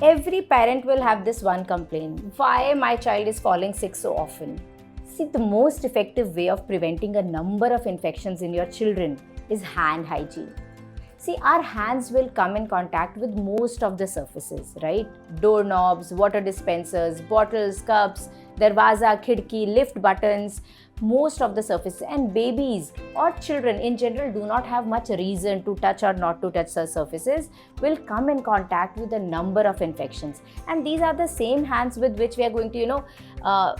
Every parent will have this one complaint: why my child is falling sick so often? See, the most effective way of preventing a number of infections in your children is hand hygiene. See, our hands will come in contact with most of the surfaces, right? Doorknobs, water dispensers, bottles, cups, darwaza, khidki, lift buttons, most of the surfaces. And babies or children in general do not have much reason to touch or not to touch the surfaces, will come in contact with a number of infections. And these are the same hands with which we are going to,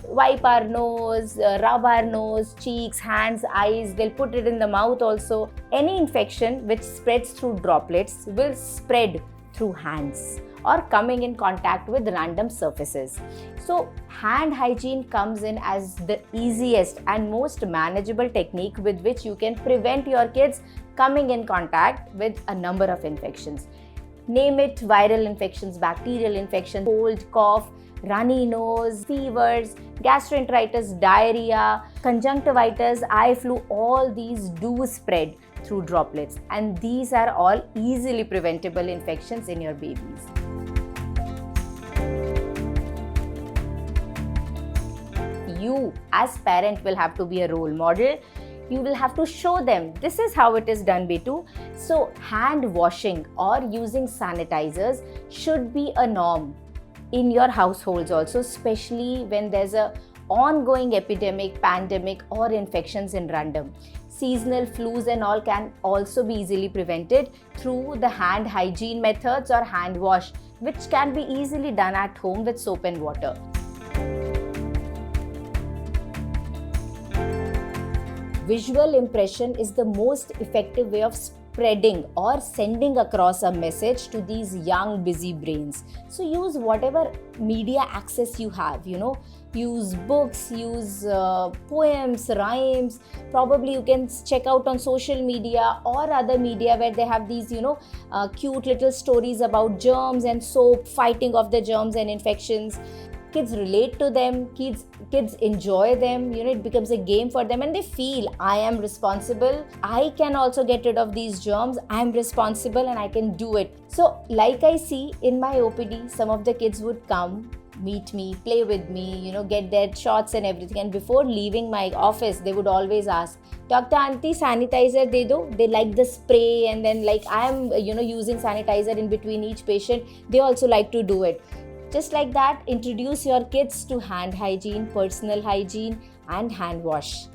wipe our nose, rub our nose, cheeks, hands, eyes. They'll put it in the mouth also. Any infection which spreads through droplets will spread through hands or coming in contact with random surfaces. So hand hygiene comes in as the easiest and most manageable technique with which you can prevent your kids coming in contact with a number of infections. Name it: viral infections, bacterial infections, cold, cough, runny nose, fevers, gastroenteritis, diarrhea, conjunctivitis, eye flu. All these do spread through droplets, and these are all easily preventable infections in your babies. You as parent will have to be a role model. You will have to show them this is how it is done, Betu. So hand washing or using sanitizers should be a norm in your households also, especially when there's a ongoing epidemic, pandemic or infections in random. Seasonal flus and all can also be easily prevented through the hand hygiene methods or hand wash, which can be easily done at home with soap and water. Visual impression is the most effective way of spreading or sending across a message to these young busy brains. So use whatever media access you have, use books, use poems, rhymes. Probably you can check out on social media or other media where they have these cute little stories about germs and soap, fighting of the germs and infections. Kids relate to them, kids enjoy them, it becomes a game for them, and they feel, I am responsible, I can also get rid of these germs, I am responsible and I can do it. So like I see in my OPD, some of the kids would come, meet me, play with me, get their shots and everything, and before leaving my office, they would always ask, Dr. Auntie, sanitizer de do. They like the spray, and then like I am using sanitizer in between each patient, they also like to do it. Just like that, introduce your kids to hand hygiene, personal hygiene and hand wash.